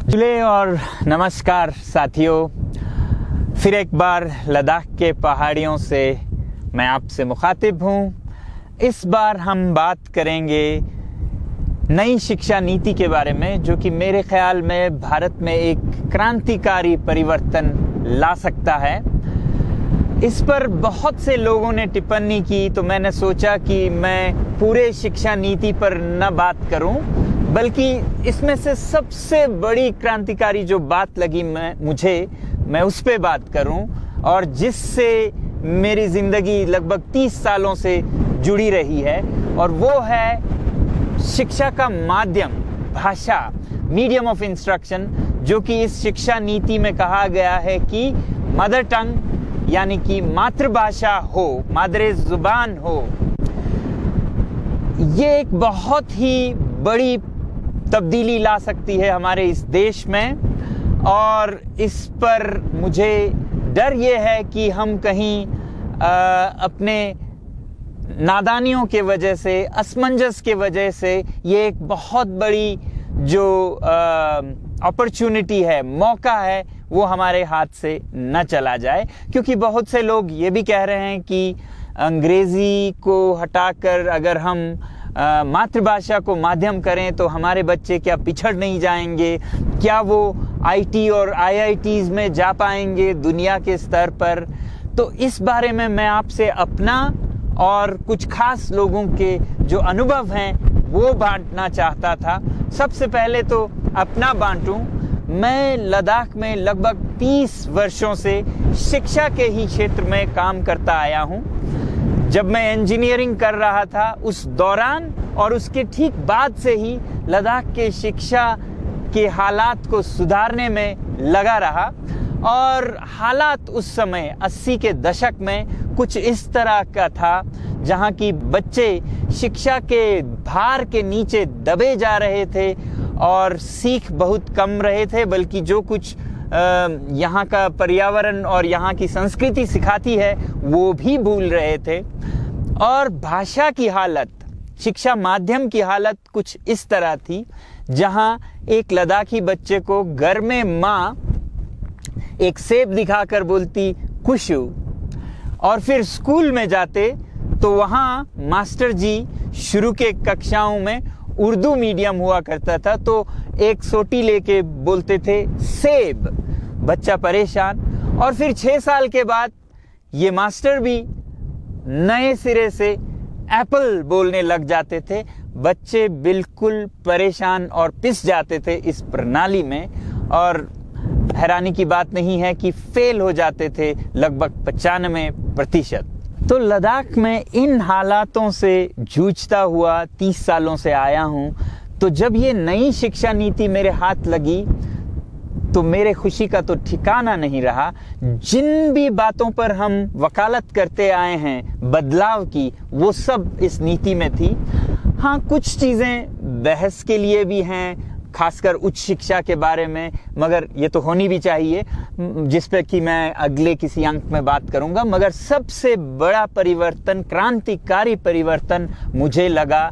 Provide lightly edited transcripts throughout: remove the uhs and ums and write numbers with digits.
जुले और नमस्कार साथियों, फिर एक बार लद्दाख के पहाड़ियों से मैं आपसे मुखातिब हूँ। इस बार हम बात करेंगे नई शिक्षा नीति के बारे में, जो कि मेरे ख्याल में भारत में एक क्रांतिकारी परिवर्तन ला सकता है। इस पर बहुत से लोगों ने टिप्पणी की, तो मैंने सोचा कि मैं पूरे शिक्षा नीति पर न बात करूं, बल्कि इसमें से सबसे बड़ी क्रांतिकारी जो बात लगी मैं उस पे बात करूं, और जिससे मेरी ज़िंदगी लगभग 30 सालों से जुड़ी रही है, और वो है शिक्षा का माध्यम, भाषा, मीडियम ऑफ इंस्ट्रक्शन, जो कि इस शिक्षा नीति में कहा गया है कि मदर टंग यानी कि मातृभाषा हो, मादरे जुबान हो। ये एक बहुत ही बड़ी तब्दीली ला सकती है हमारे इस देश में, और इस पर मुझे डर ये है कि हम कहीं अपने नादानियों के वजह से, असमंजस के वजह से, ये एक बहुत बड़ी जो अपॉर्चुनिटी है, मौका है, वो हमारे हाथ से न चला जाए। क्योंकि बहुत से लोग ये भी कह रहे हैं कि अंग्रेजी को हटाकर अगर हम मातृभाषा को माध्यम करें तो हमारे बच्चे क्या पिछड़ नहीं जाएंगे, क्या वो आईटी और आईआईटीज़ में जा पाएंगे दुनिया के स्तर पर। तो इस बारे में मैं आपसे अपना और कुछ खास लोगों के जो अनुभव हैं वो बांटना चाहता था। सबसे पहले तो अपना बांटूं। मैं लद्दाख में लगभग 30 वर्षों से शिक्षा के ही क्षेत्र में काम करता आया हूं। जब मैं इंजीनियरिंग कर रहा था उस दौरान और उसके ठीक बाद से ही लद्दाख के शिक्षा के हालात को सुधारने में लगा रहा, और हालात उस समय 80 के दशक में कुछ इस तरह का था जहां की बच्चे शिक्षा के भार के नीचे दबे जा रहे थे और सीख बहुत कम रहे थे, बल्कि जो कुछ यहाँ का पर्यावरण और यहाँ की संस्कृति सिखाती है वो भी भूल रहे थे। और भाषा की हालत, शिक्षा माध्यम की हालत कुछ इस तरह थी जहाँ एक लद्दाखी बच्चे को घर में माँ एक सेब दिखाकर बोलती खुशू, और फिर स्कूल में जाते तो वहाँ मास्टर जी शुरू के कक्षाओं में उर्दू मीडियम हुआ करता था, तो एक सोटी लेके बोलते थे सेब, बच्चा परेशान। और फिर 6 साल के बाद ये मास्टर भी नए सिरे से एप्पल बोलने लग जाते थे। बच्चे बिल्कुल परेशान और पिस जाते थे इस प्रणाली में, और हैरानी की बात नहीं है कि फेल हो जाते थे लगभग 95%। तो लद्दाख में इन हालातों से जूझता हुआ 30 सालों से आया हूं। तो जब ये नई शिक्षा नीति मेरे हाथ लगी तो मेरे खुशी का तो ठिकाना नहीं रहा। जिन भी बातों पर हम वकालत करते आए हैं बदलाव की, वो सब इस नीति में थी। हाँ, कुछ चीज़ें बहस के लिए भी हैं, खासकर उच्च शिक्षा के बारे में, मगर ये तो होनी भी चाहिए, जिस पे कि मैं अगले किसी अंक में बात करूंगा। मगर सबसे बड़ा परिवर्तन, क्रांतिकारी परिवर्तन मुझे लगा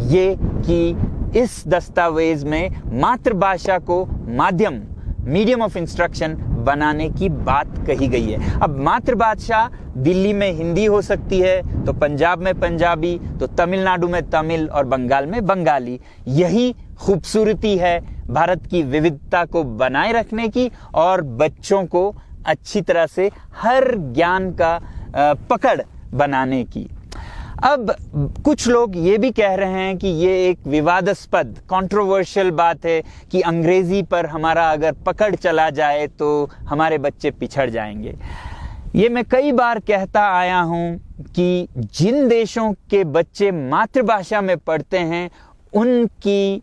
ये कि इस दस्तावेज में मातृभाषा को माध्यम, मीडियम ऑफ इंस्ट्रक्शन बनाने की बात कही गई है। अब मातृभाषा दिल्ली में हिंदी हो सकती है, तो पंजाब में पंजाबी, तो तमिलनाडु में तमिल और बंगाल में बंगाली। यही खूबसूरती है भारत की विविधता को बनाए रखने की और बच्चों को अच्छी तरह से हर ज्ञान का पकड़ बनाने की। अब कुछ लोग ये भी कह रहे हैं कि ये एक विवादास्पद, कंट्रोवर्शियल बात है कि अंग्रेजी पर हमारा अगर पकड़ चला जाए तो हमारे बच्चे पिछड़ जाएंगे। ये मैं कई बार कहता आया हूँ कि जिन देशों के बच्चे मातृभाषा में पढ़ते हैं उनकी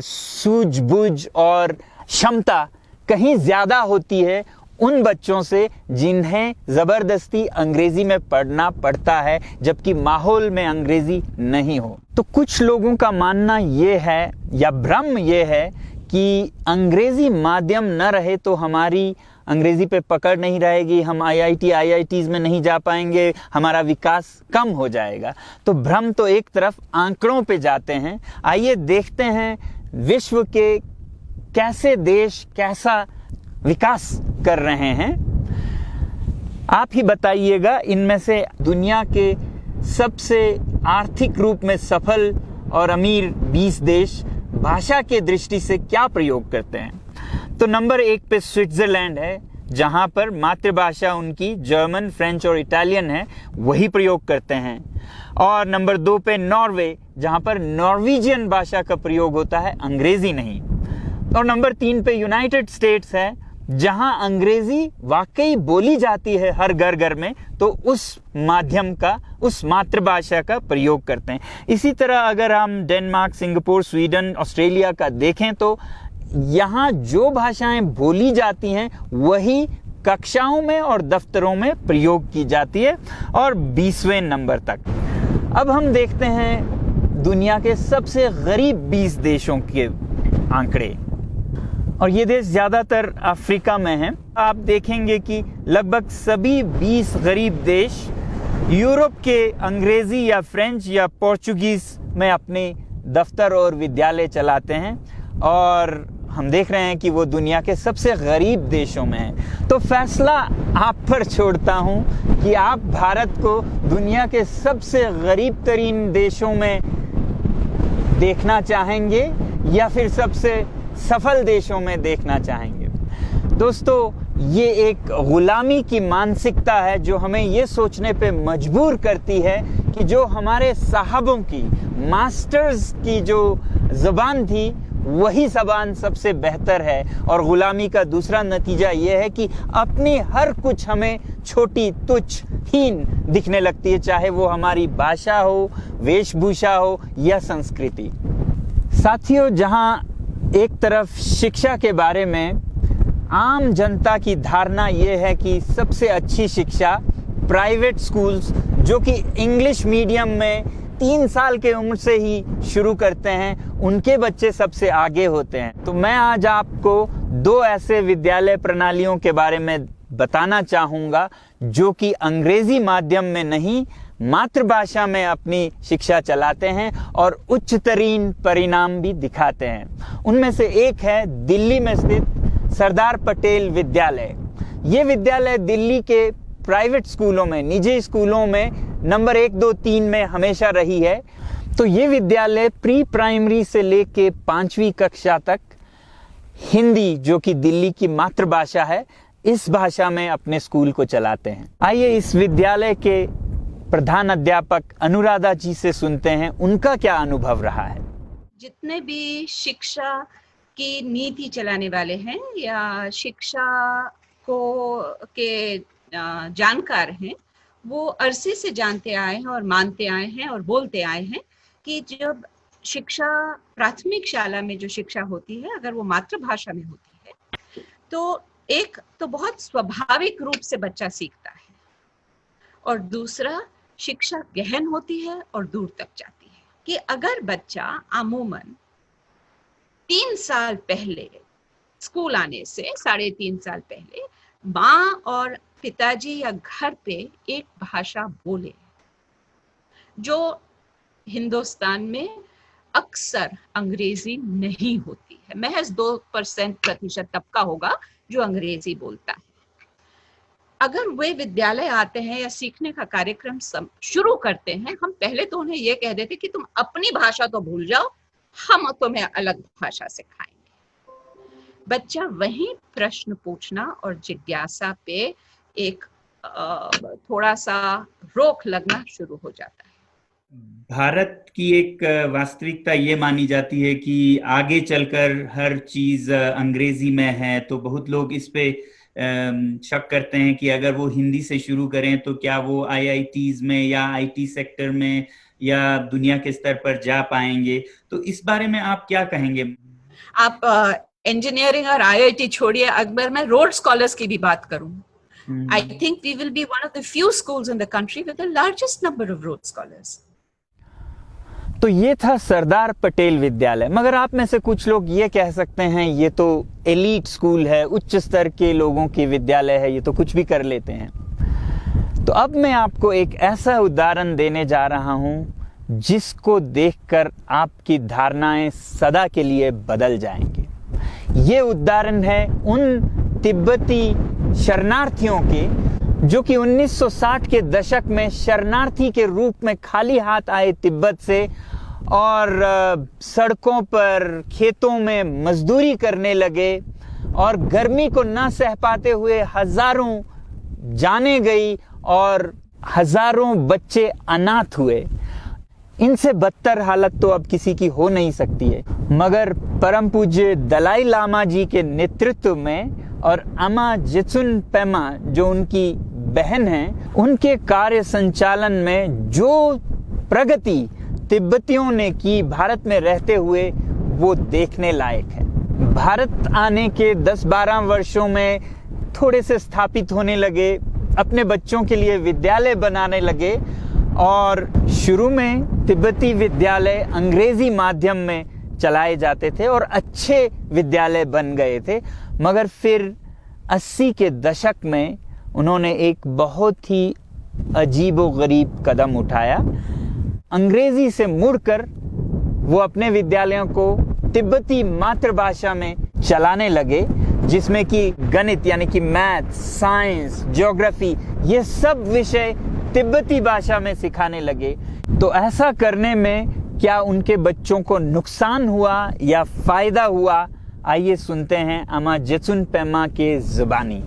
सूझबूझ और क्षमता कहीं ज़्यादा होती है उन बच्चों से जिन्हें ज़बरदस्ती अंग्रेजी में पढ़ना पड़ता है, जबकि माहौल में अंग्रेजी नहीं हो। तो कुछ लोगों का मानना ये है, या भ्रम ये है, कि अंग्रेजी माध्यम न रहे तो हमारी अंग्रेजी पे पकड़ नहीं रहेगी, हम आईआईटीज़ में नहीं जा पाएंगे, हमारा विकास कम हो जाएगा। तो भ्रम तो एक तरफ, आंकड़ों पे जाते हैं। आइए देखते हैं विश्व के कैसे देश कैसा विकास कर रहे हैं। आप ही बताइएगा, इनमें से दुनिया के सबसे आर्थिक रूप में सफल और अमीर 20 देश भाषा के दृष्टि से क्या प्रयोग करते हैं। तो नंबर 1 पे स्विट्जरलैंड है, जहां पर मातृभाषा उनकी जर्मन, फ्रेंच और इटालियन है, वही प्रयोग करते हैं। और नंबर 2 पे नॉर्वे, जहां पर नॉर्वेजियन भाषा का प्रयोग होता है, अंग्रेजी नहीं। और नंबर 3 पे यूनाइटेड स्टेट्स है, जहां अंग्रेजी वाकई बोली जाती है हर घर घर में, तो उस माध्यम का, उस मातृभाषा का प्रयोग करते हैं। इसी तरह अगर हम डेनमार्क, सिंगापुर, स्वीडन, ऑस्ट्रेलिया का देखें तो यहाँ जो भाषाएं बोली जाती हैं वही कक्षाओं में और दफ्तरों में प्रयोग की जाती है, और 20वें नंबर तक। अब हम देखते हैं दुनिया के सबसे गरीब 20 देशों के आंकड़े, और ये देश ज़्यादातर अफ्रीका में हैं। आप देखेंगे कि लगभग सभी 20 गरीब देश यूरोप के अंग्रेज़ी या फ्रेंच या पोर्चुगीज़ में अपने दफ्तर और विद्यालय चलाते हैं, और हम देख रहे हैं कि वो दुनिया के सबसे गरीब देशों में हैं। तो फैसला आप पर छोड़ता हूं कि आप भारत को दुनिया के सबसे गरीब तरीन देशों में देखना चाहेंगे या फिर सबसे सफल देशों में देखना चाहेंगे। दोस्तों, ये एक गुलामी की मानसिकता है जो हमें ये सोचने पे मजबूर करती है कि जो हमारे साहबों की, मास्टर्स की जो ज़बान थी वही ज़बान सबसे बेहतर है। और गुलामी का दूसरा नतीजा ये है कि अपनी हर कुछ हमें छोटी, तुच्छ, हीन दिखने लगती है, चाहे वो हमारी भाषा हो, वेशभूषा हो या संस्कृति। साथियों, जहाँ एक तरफ शिक्षा के बारे में आम जनता की धारणा ये है कि सबसे अच्छी शिक्षा प्राइवेट स्कूल्स, जो कि इंग्लिश मीडियम में 3 साल के उम्र से ही शुरू करते हैं, उनके बच्चे सबसे आगे होते हैं। तो मैं आज आपको 2 ऐसे विद्यालय प्रणालियों के बारे में बताना चाहूँगा जो कि अंग्रेजी माध्यम में नहीं, मातृभाषा में अपनी शिक्षा चलाते हैं और उच्चतरीन परिणाम भी दिखाते हैं। उनमें से एक है दिल्ली में स्थित सरदार पटेल विद्यालय। ये विद्यालय दिल्ली के प्राइवेट स्कूलों में, निजी स्कूलों में नंबर 1, 2, 3 में हमेशा रही है। तो ये विद्यालय प्री प्राइमरी से लेके 5वीं कक्षा तक हिंदी, जो कि दिल्ली की मातृभाषा है, इस भाषा में अपने स्कूल को चलाते हैं। आइए इस विद्यालय के प्रधान अध्यापक अनुराधा जी से सुनते हैं उनका क्या अनुभव रहा है। जितने भी शिक्षा की नीति चलाने वाले हैं या शिक्षा को के जानकार हैं, वो अरसे से जानते आए हैं और मानते आए हैं और बोलते आए हैं कि जब शिक्षा प्राथमिक शाला में जो शिक्षा होती है, अगर वो मातृभाषा में होती है तो एक तो बहुत स्वाभाविक रूप से बच्चा सीखता है, और दूसरा शिक्षा गहन होती है और दूर तक जाती है। कि अगर बच्चा अमूमन 3 साल पहले स्कूल आने से 3.5 साल पहले माँ और पिताजी या घर पे एक भाषा बोले, जो हिंदुस्तान में अक्सर अंग्रेजी नहीं होती है, महज 2% तबका होगा जो अंग्रेजी बोलता है। अगर वे विद्यालय आते हैं या सीखने का कार्यक्रम शुरू करते हैं, हम पहले तो उन्हें यह कह देते कि तुम अपनी भाषा तो भूल जाओ, हम तुम्हें अलग भाषा सिखाएंगे। बच्चा वहीं प्रश्न पूछना और जिज्ञासा पे एक थोड़ा सा रोक लगना शुरू हो जाता है। भारत की एक वास्तविकता ये मानी जाती है कि आगे चलकर हर चीज अंग्रेजी में है, तो बहुत लोग इस पे शक करते हैं कि अगर वो हिंदी से शुरू करें तो क्या वो आईआईटीज में या आईटी सेक्टर में या दुनिया के स्तर पर जा पाएंगे। तो इस बारे में आप क्या कहेंगे? आप इंजीनियरिंग और आईआईटी छोड़िए, अगर मैं रोड स्कॉलर्स की भी बात करूं, I think we will be one of the few schools in the country with the largest number of Rhodes Scholars. तो ये था सरदार पटेल विद्यालय। मगर आप में से कुछ लोग ये कह सकते हैं ये तो एलीट स्कूल है, उच्च स्तर के लोगों की विद्यालय है, ये तो कुछ भी कर लेते हैं। तो अब मैं आपको एक ऐसा उदाहरण देने जा रहा हूं जिसको देखकर आपकी धारणाएं सदा के लिए बदल जाएंगी। ये उदाहरण है उन तिब्बती शरणार्थियों के जो कि 1960 के दशक में शरणार्थी के रूप में खाली हाथ आए तिब्बत से और सड़कों पर खेतों में मजदूरी करने लगे और गर्मी को ना सह पाते हुए हजारों जाने गई और हजारों बच्चे अनाथ हुए। इनसे बदतर हालत तो अब किसी की हो नहीं सकती है, मगर परम पूज्य दलाई लामा जी के नेतृत्व में और अमा जित्सुन पेमा जो उनकी बहन हैं, उनके कार्य संचालन में जो प्रगति तिब्बतियों ने की भारत में रहते हुए, वो देखने लायक है। भारत आने के 10-12 वर्षों में थोड़े से स्थापित होने लगे, अपने बच्चों के लिए विद्यालय बनाने लगे और शुरू में तिब्बती विद्यालय अंग्रेजी माध्यम में चलाए जाते थे और अच्छे विद्यालय बन गए थे। मगर फिर 80 के दशक में उन्होंने एक बहुत ही अजीबोगरीब कदम उठाया। अंग्रेजी से मुड़कर वो अपने विद्यालयों को तिब्बती मातृभाषा में चलाने लगे, जिसमें कि गणित यानी कि मैथ, साइंस, ज्योग्राफी, ये सब विषय तिब्बती भाषा में सिखाने लगे। तो ऐसा करने में क्या उनके बच्चों को नुकसान हुआ या फायदा हुआ, आइए सुनते हैं अमा जित्सुन पेमा के जुबानी।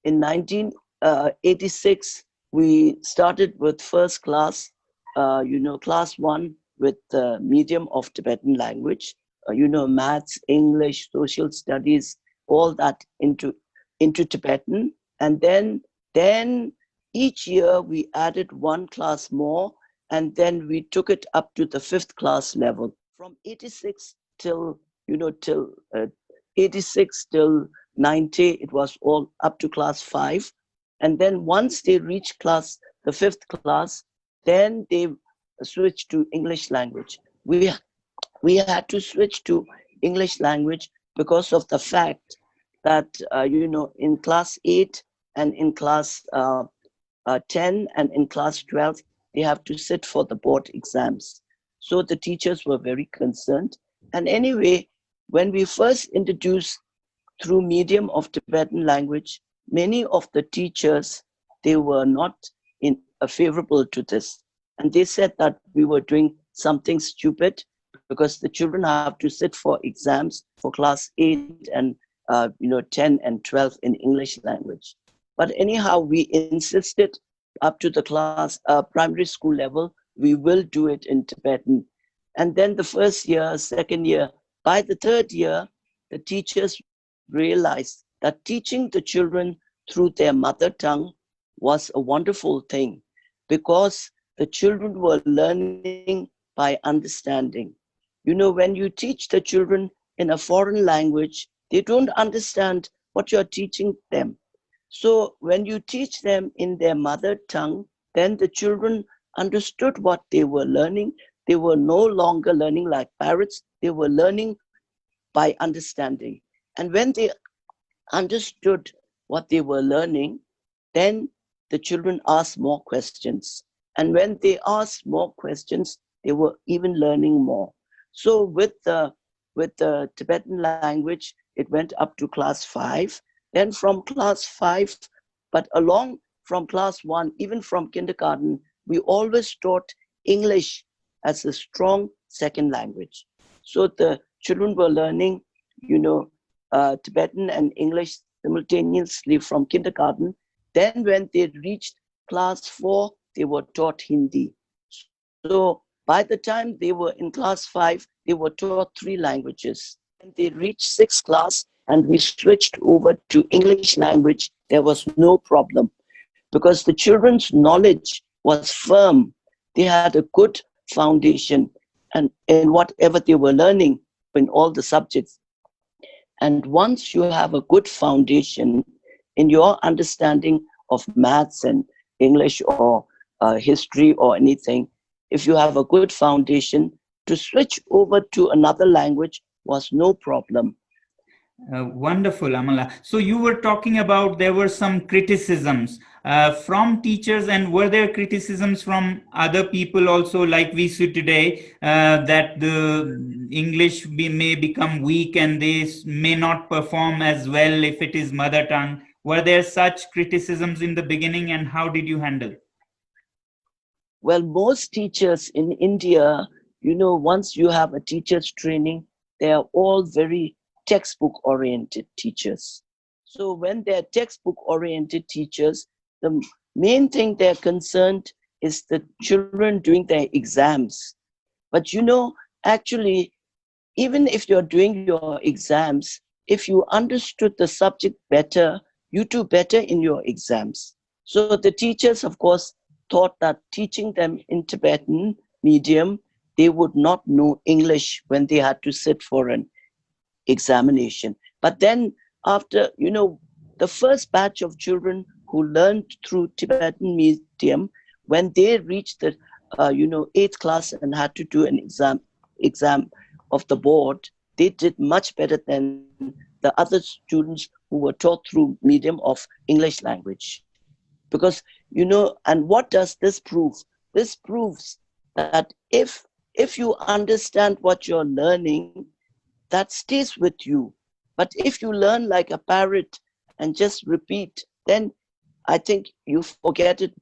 In 1986, we started with first class, class 1 with the medium of Tibetan language, maths, English, social studies, all that into Tibetan. And then each year we added one class more, and then we took it up to the 5th class level. From 86 till 86 till 90, it was all up to class 5. And then once they reached the 5th class, then they switched to English language. We had to switch to English language because of the fact that, in class 8 and in class 10 and in class 12, they have to sit for the board exams. So the teachers were very concerned. And anyway, when we first introduced through medium of Tibetan language, many of the teachers, they were not favorable to this. And they said that we were doing something stupid because the children have to sit for exams for class 8 and 10 and 12 in English language. But anyhow, we insisted up to the class primary school level, we will do it in Tibetan. And then the first year, second year, by the third year, the teachers realized that teaching the children through their mother tongue was a wonderful thing because the children were learning by understanding. When you teach the children in a foreign language, they don't understand what you're teaching them. So when you teach them in their mother tongue, then the children understood what they were learning. They were no longer learning like parrots. They were learning by understanding. And when they understood what they were learning, then the children asked more questions. And when they asked more questions, they were even learning more. So with the Tibetan language, it went up to class 5. Then from class 5, but along from class 1, even from kindergarten, we always taught English as a strong second language. So the children were learning, Tibetan and English simultaneously from kindergarten. Then when they reached class 4, they were taught Hindi. So by the time they were in class 5, they were taught 3 languages. When they reached 6th class and we switched over to English language, there was no problem because the children's knowledge was firm. They had a good foundation and in whatever they were learning in all the subjects. And once you have a good foundation in your understanding of maths and English or history or anything, if you have a good foundation, to switch over to another language was no problem. Wonderful, Amala. So you were talking about there were some criticisms from teachers, and were there criticisms from other people also, like we see today, that the English may become weak and they may not perform as well if it is mother tongue? Were there such criticisms in the beginning, and how did you handle? Well, most teachers in India, once you have a teacher's training, they are all very textbook oriented teachers. So when they're textbook oriented teachers, the main thing they're concerned is the children doing their exams. But actually, even if you're doing your exams, if you understood the subject better, you do better in your exams. So the teachers, of course, thought that teaching them in Tibetan medium, they would not know English when they had to sit for an examination. But then after, the first batch of children who learned through Tibetan medium, when they reached the, 8th class and had to do an exam of the board, they did much better than the other students who were taught through medium of English language. Because, and what does this prove? This proves that if you understand what you're learning, that stays with you. But if you learn like a parrot and just repeat, then I think you forget it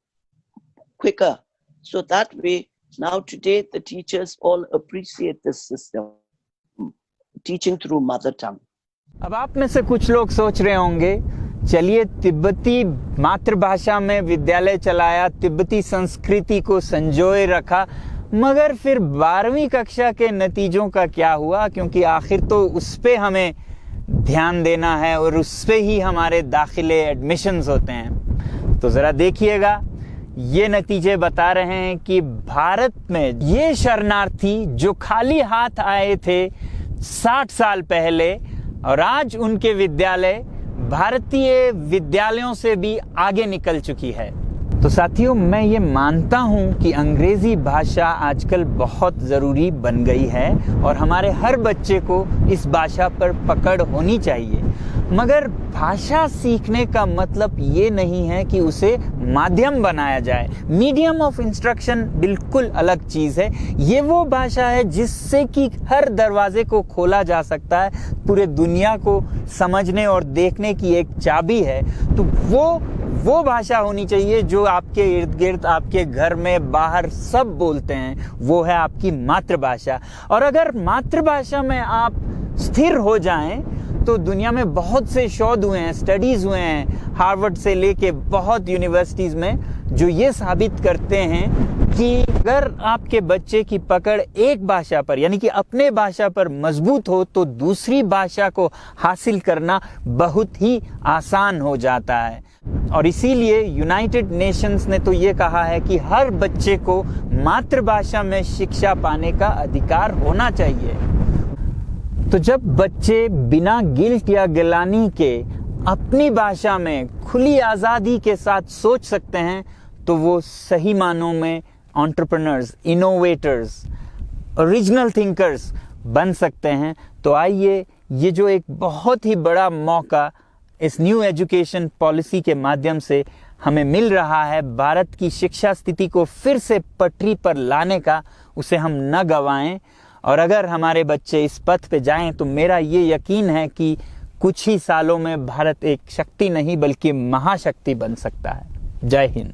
quicker. So that way, now today, the teachers all appreciate this system, teaching through mother tongue. अब आप में से कुछ लोग सोच रहे होंगे, चलिए तिब्बती मातृभाषा में विद्यालय चलाया, तिब्बती संस्कृति को संजोए रखा, मगर फिर 12वीं कक्षा के नतीजों का क्या हुआ? क्योंकि आखिर तो उस पे हमें ध्यान देना है और उस पे ही हमारे दाखिले एडमिशन्स होते हैं। तो ज़रा देखिएगा, ये नतीजे बता रहे हैं कि भारत में ये शरणार्थी जो खाली हाथ आए थे 60 साल पहले, और आज उनके विद्यालय भारतीय विद्यालयों से भी आगे निकल चुकी है। तो साथियों, मैं ये मानता हूँ कि अंग्रेज़ी भाषा आजकल बहुत ज़रूरी बन गई है और हमारे हर बच्चे को इस भाषा पर पकड़ होनी चाहिए। मगर भाषा सीखने का मतलब ये नहीं है कि उसे माध्यम बनाया जाए। मीडियम ऑफ इंस्ट्रक्शन बिल्कुल अलग चीज़ है। ये वो भाषा है जिससे कि हर दरवाजे को खोला जा सकता है, पूरे दुनिया को समझने और देखने की एक चाबी है। तो वो भाषा होनी चाहिए जो आपके इर्द गिर्द, आपके घर में, बाहर सब बोलते हैं, वो है आपकी मातृभाषा। और अगर मातृभाषा में आप स्थिर हो जाएं तो दुनिया में बहुत से शोध हुए हैं, स्टडीज हुए हैं, हार्वर्ड से लेके बहुत यूनिवर्सिटीज में, जो ये साबित करते हैं कि अगर आपके बच्चे की पकड़ एक भाषा पर यानी कि अपने भाषा पर मजबूत हो तो दूसरी भाषा को हासिल करना बहुत ही आसान हो जाता है। और इसीलिए यूनाइटेड नेशंस ने तो ये कहा है कि हर बच्चे को मातृभाषा में शिक्षा पाने का अधिकार होना चाहिए। तो जब बच्चे बिना गिल्ट या गिलानी के अपनी भाषा में खुली आज़ादी के साथ सोच सकते हैं तो वो सही मानों में एंटरप्रेन्योर्स, इनोवेटर्स, ओरिजिनल थिंकर्स बन सकते हैं। तो आइए, ये जो एक बहुत ही बड़ा मौका इस न्यू एजुकेशन पॉलिसी के माध्यम से हमें मिल रहा है भारत की शिक्षा स्थिति को फिर से पटरी पर लाने का, उसे हम न गंवाएं। और अगर हमारे बच्चे इस पथ पे जाएं तो मेरा ये यकीन है कि कुछ ही सालों में भारत एक शक्ति नहीं बल्कि महाशक्ति बन सकता है। जय हिंद।